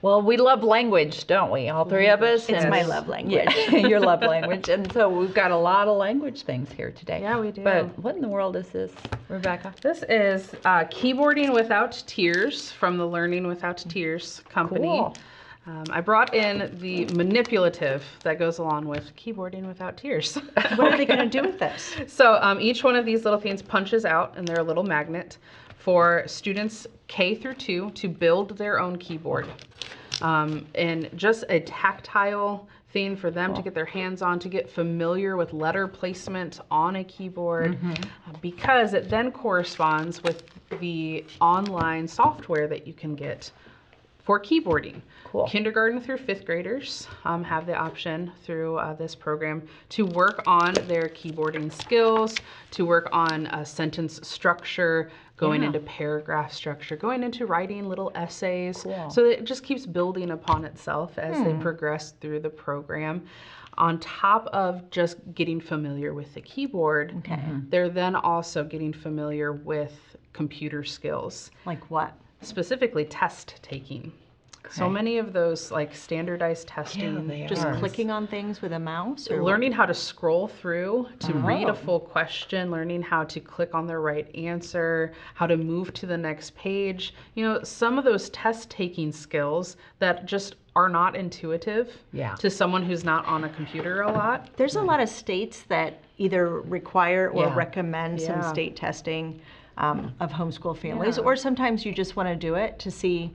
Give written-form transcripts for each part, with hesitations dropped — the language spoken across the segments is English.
Well, we love language, don't we? All three of us. It's my love language. Yeah, your love language. And so we've got a lot of language things here today. Yeah, we do. But what in the world is this, Rebecca? This is Keyboarding Without Tears from the Learning Without Tears company. Cool. I brought in the manipulative that goes along with Keyboarding Without Tears. What are they going to do with this? So each one of these little things punches out, and they're a little magnet for students K through 2 to build their own keyboard. And just a tactile thing for them to get their hands on, to get familiar with letter placement on a keyboard, because it then corresponds with the online software that you can get for keyboarding. Cool. Kindergarten through 5th graders have the option through this program to work on their keyboarding skills, to work on sentence structure, going into paragraph structure, going into writing little essays. Cool. So it just keeps building upon itself as they progress through the program. On top of just getting familiar with the keyboard, they're then also getting familiar with computer skills. Like what? Specifically test taking. So many of those like standardized testing, Just clicking on things with a mouse? Or learning how to scroll through to read a full question, learning how to click on the right answer, how to move to the next page. You know, some of those test taking skills that just are not intuitive to someone who's not on a computer a lot. There's a lot of states that either require or recommend some state testing of homeschool families, or sometimes you just want to do it to see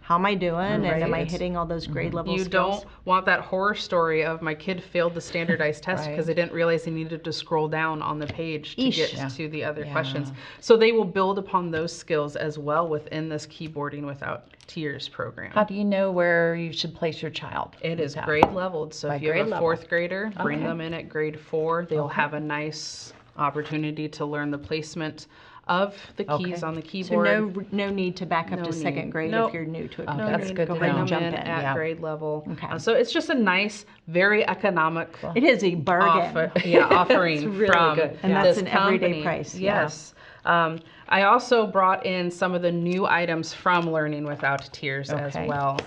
how am I doing, and am I hitting all those grade level skills? You don't want that horror story of my kid failed the standardized test because they didn't realize they needed to scroll down on the page to get to the other questions. So they will build upon those skills as well within this Keyboarding Without Tears program. How do you know where you should place your child? It is grade leveled. So if you have a 4th grader, bring them in at grade 4. They'll have a nice opportunity to learn the placement of the keys on the keyboard. So no need to back up to 2nd grade if you're new to a computer. That's good to bring know. them in at grade level. So it's just a nice, very economic It is a bargain. offering It's really from good. And that's this an everyday company. price. Yes. I also brought in some of the new items from Learning Without Tears as well.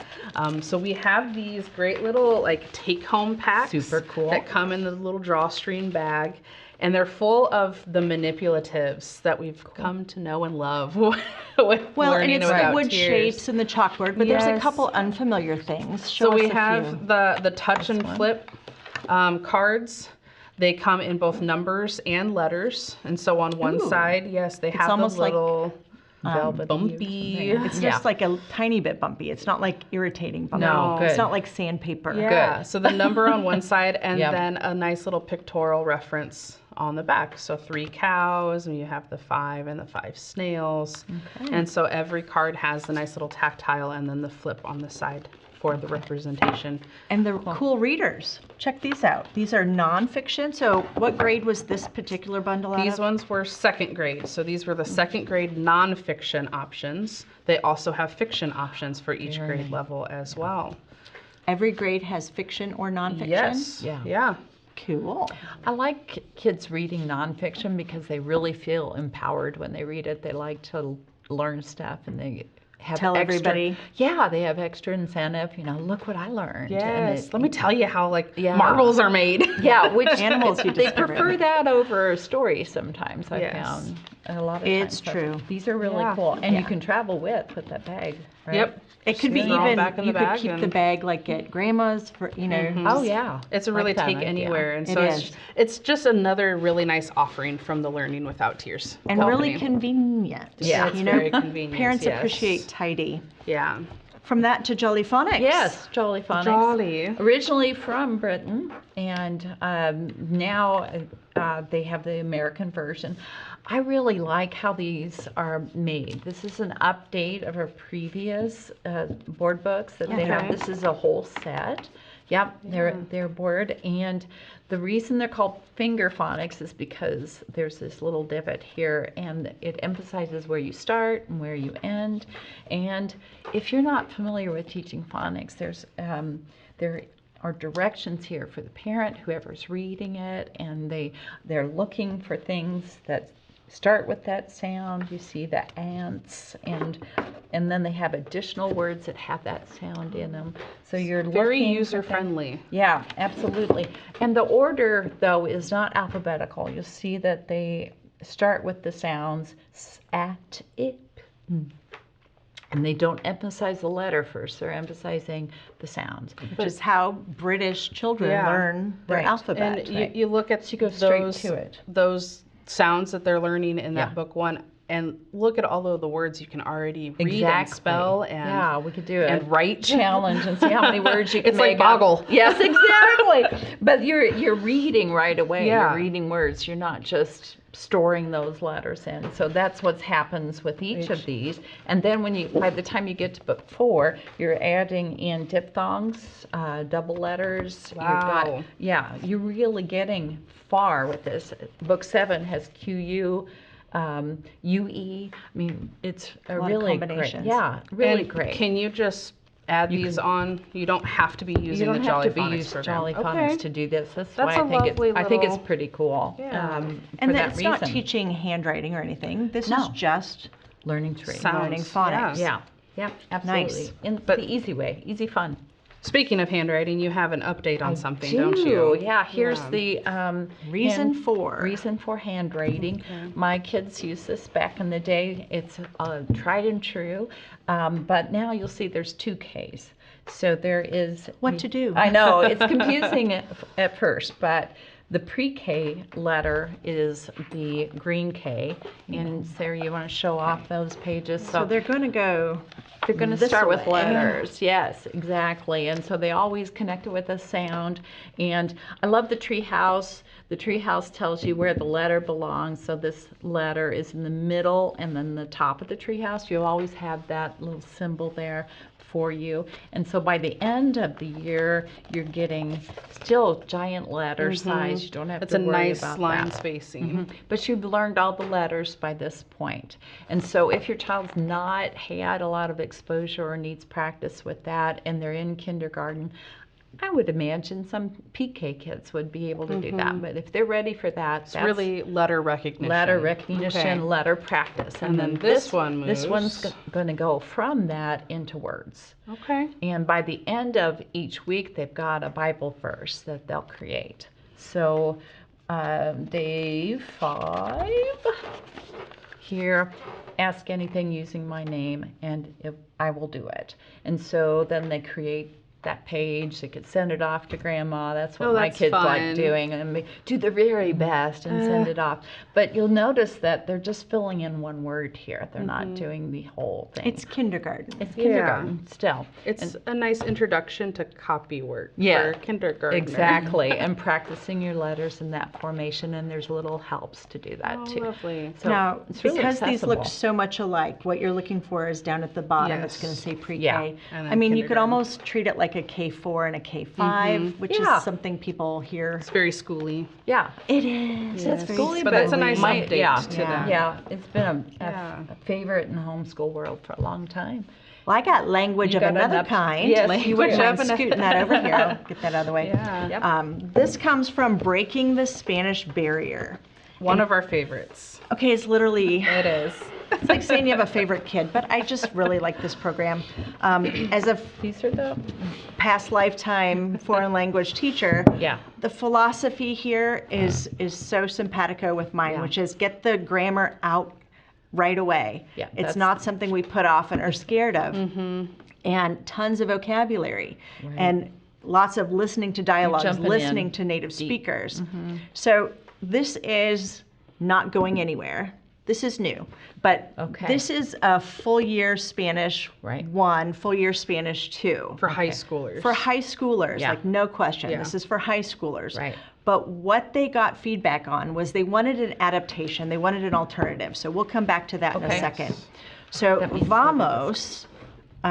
So we have these great little like take-home packs that come in the little drawstring bag. And they're full of the manipulatives that we've come to know and love with Learning Without the wood Tears. shapes and the chalkboard, but there's a couple unfamiliar things. So we have the touch and flip cards. They come in both numbers and letters. And so on one side, they have almost the little velvet bumpy. It's just like a tiny bit bumpy. It's not like irritating bumpy. No, It's not like sandpaper. Yeah, so the number on one side and then a nice little pictorial reference on the back. So 3 cows, and you have the 5 and the 5 snails. And so every card has the nice little tactile and then the flip on the side for the representation. And the cool readers. Check these out. These are nonfiction. So what grade was this particular bundle out These of? ones were 2nd grade. So these were the 2nd grade nonfiction options. They also have fiction options for each grade level as well. Every grade has fiction or nonfiction? Yes. Yeah. Cool. I like kids reading nonfiction because they really feel empowered when they read it. They like to learn stuff, and they have Tell everybody. Yeah, they have extra incentive. You know, look what I learned. Yes. Let me tell you how marbles are made. Yeah, which Animals you they discover. prefer that over a story sometimes. I found a lot of times. It's true. These are really cool, and you can travel with that bag. Right? Yep. It could be They're all even, back in you the could bag keep and- the bag like at grandma's for, you know. Oh yeah. It's a really Like that take idea. anywhere, and It so is. it's just another really nice offering from the Learning Without Tears And company. really convenient. Yeah, it's you know, very convenient. parents yes. appreciate tidy. Yeah. From that to Jolly Phonics. Yes, Jolly Phonics. Jolly. Originally from Britain, and now they have the American version. I really like how these are made. This is an update of our previous board books that they have. This is a whole set. Yep, they're board, and the reason they're called finger phonics is because there's this little divot here, and it emphasizes where you start and where you end. And if you're not familiar with teaching phonics, there are directions here for the parent, whoever's reading it, and they're looking for things that start with that sound. You see the ants, and then they have additional words that have that sound in them. So you're very looking user friendly. Yeah, absolutely. And the order, though, is not alphabetical. You'll see that they start with the sounds at, it. And they don't emphasize the letter first. They're emphasizing the sounds. Which is how British children learn their alphabet. And you look at so you go straight to it. Those sounds that they're learning in that book one, and look at all of the words you can already read and spell, and we could do it and write challenge and see how many words you can it's make like Boggle. Yes, exactly. But you're reading right away. Yeah. You're reading words. You're not just storing those letters in. So that's what happens with each of these. And then by the time you get to book 4, you're adding in diphthongs, double letters. Wow. You're really getting far with this. Book 7 has QU. UE. I mean, it's a really great. Yeah, really great. Can you just add these on? You don't have to be using the Jolly Phonics program. Jolly Phonics to do this. That's why I think it's pretty cool. Yeah. And it's not teaching handwriting or anything. This is just learning to read. Learning phonics. Yeah, absolutely. In the easy way, easy fun. Speaking of handwriting, you have an update on something, don't you? Yeah, here's the reason for handwriting. Okay. My kids used this back in the day. It's tried and true, but now you'll see there's 2 Ks. So there is what to do. I know it's confusing at first, but the PreK letter is the green K. And Sarah, you want to show off those pages? So they're going to go. They're going to start with letters. Yes, exactly. And so they always connect it with a sound. And I love the tree house. The tree house tells you where the letter belongs. So this letter is in the middle and then the top of the tree house. You'll always have that little symbol there for you. And so by the end of the year, you're getting still giant letter size. You don't have to worry about that. It's a nice line spacing. But you've learned all the letters by this point. And so if your child's not had a lot of exposure or needs practice with that and they're in kindergarten, I would imagine some PK kids would be able to do that. But if they're ready for that, it's really letter recognition. Letter practice. And then this one's going to go from that into words. Okay. And by the end of each week, they've got a Bible verse that they'll create. So day 5 here, ask anything using my name and I will do it. And so then they create that page. They could send it off to grandma. That's what my kids like doing, and do their very best and send it off. But you'll notice that they're just filling in one word here. They're not doing the whole thing. It's kindergarten. It's kindergarten still. It's a nice introduction to copy work for kindergarten. Exactly, and practicing your letters in that formation, and there's little helps to do that too. Lovely. So now, really because accessible. These look so much alike, what you're looking for is down at the bottom. It's going to say pre-K. Yeah. I mean, you could almost treat it like a K4 and a K5, which is something people hear. It's very schooly. Yeah, it is. It's schooly, but that's a nice update to them. Yeah, it's been a favorite in the homeschool world for a long time. Well, I got language of another kind. Yes, you wouldn't mind scooting that over here. I'll get that out of the way. Yeah. This comes from Breaking the Spanish Barrier. One of our favorites. Okay, it's literally. It is. It's like saying you have a favorite kid, but I just really like this program. As a past lifetime foreign language teacher, the philosophy here is so simpatico with mine, which is get the grammar out right away. Yeah, it's not something we put off and are scared of. And tons of vocabulary and lots of listening to dialogues, listening to native speakers. So this is not going anywhere. This is new, but this is a full year Spanish 1, full year Spanish 2. For high schoolers. For high schoolers, like no question. This is for high schoolers. Right. But what they got feedback on was they wanted an adaptation. They wanted an alternative. So we'll come back to that in a second. So Vamos, do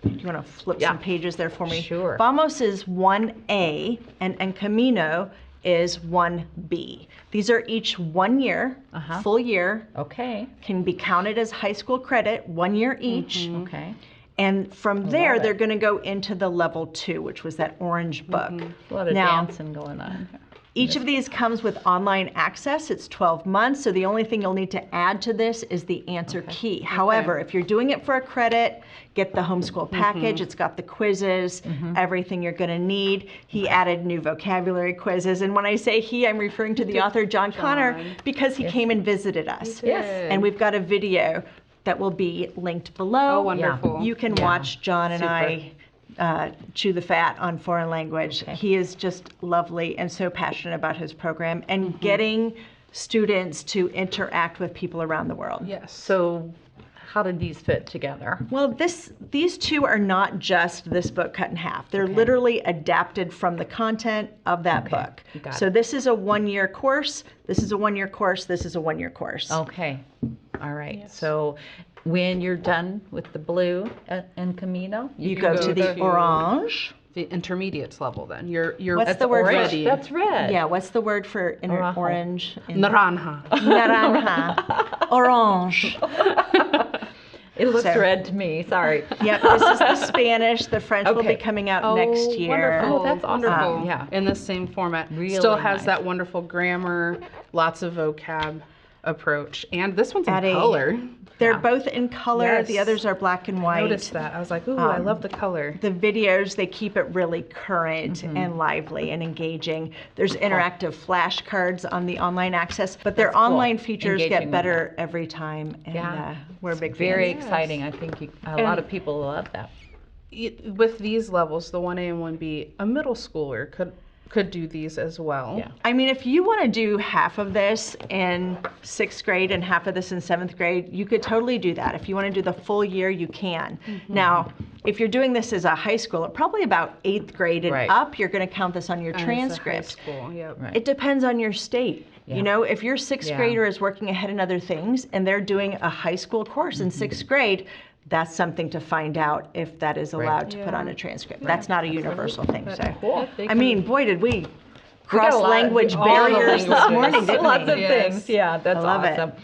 you want to flip some pages there for me? Sure. Vamos is 1A and Camino is 1B. These are each 1 year, full year. Okay. Can be counted as high school credit, 1 year each. Okay. And from there, they're going to go into the level 2, which was that orange book. A lot of dancing going on. Each of these comes with online access. It's 12 months, so the only thing you'll need to add to this is the answer key. However, if you're doing it for a credit, get the homeschool package. It's got the quizzes, everything you're going to need. He added new vocabulary quizzes. And when I say he, I'm referring to the author, John Connor, because he came and visited us. And we've got a video that will be linked below. Oh, wonderful. You can watch John and I chew the fat on foreign language. He is just lovely and so passionate about his program and getting students to interact with people around the world. Yes. So how did these fit together? Well, these two are not just this book cut in half. They're literally adapted from the content of that book. So this is a 1-year course. This is a 1-year course. This is a 1-year course. Okay. All right. So when you're done with the blue and Camino, you go to the orange. The intermediates level then. You're what's the word ready. That's red. Yeah, what's the word for orange? Naranja. Naranja. Orange. It looks red to me. Sorry. Yep, this is the Spanish. The French will be coming out next year. Wonderful. Oh, that's awesome. Wonderful. Yeah. In the same format. Really Still has nice. that wonderful grammar, lots of vocab approach. And this one's in color. They're both in color. Yes. The others are black and white. I noticed that. I was like, ooh, I love the color. The videos, they keep it really current and lively and engaging. There's interactive flashcards on the online access, but their online features get better every time, and we're big fans. Very exciting. I think a lot of people love that. With these levels, the 1A and 1B, a middle schooler could do these as well. Yeah. I mean, if you want to do half of this in 6th grade and half of this in 7th grade, you could totally do that. If you want to do the full year, you can. Now, if you're doing this as a high schooler, probably about 8th grade and up, you're going to count this on your transcript. It depends on your state. You know, if your 6th grader is working ahead in other things and they're doing a high school course in 6th grade, that's something to find out if that is allowed to put on a transcript. That's not a universal thing. So, I mean, boy, did we cross language barriers this morning, didn't we? Lots of things. Yeah, that's I love awesome. it.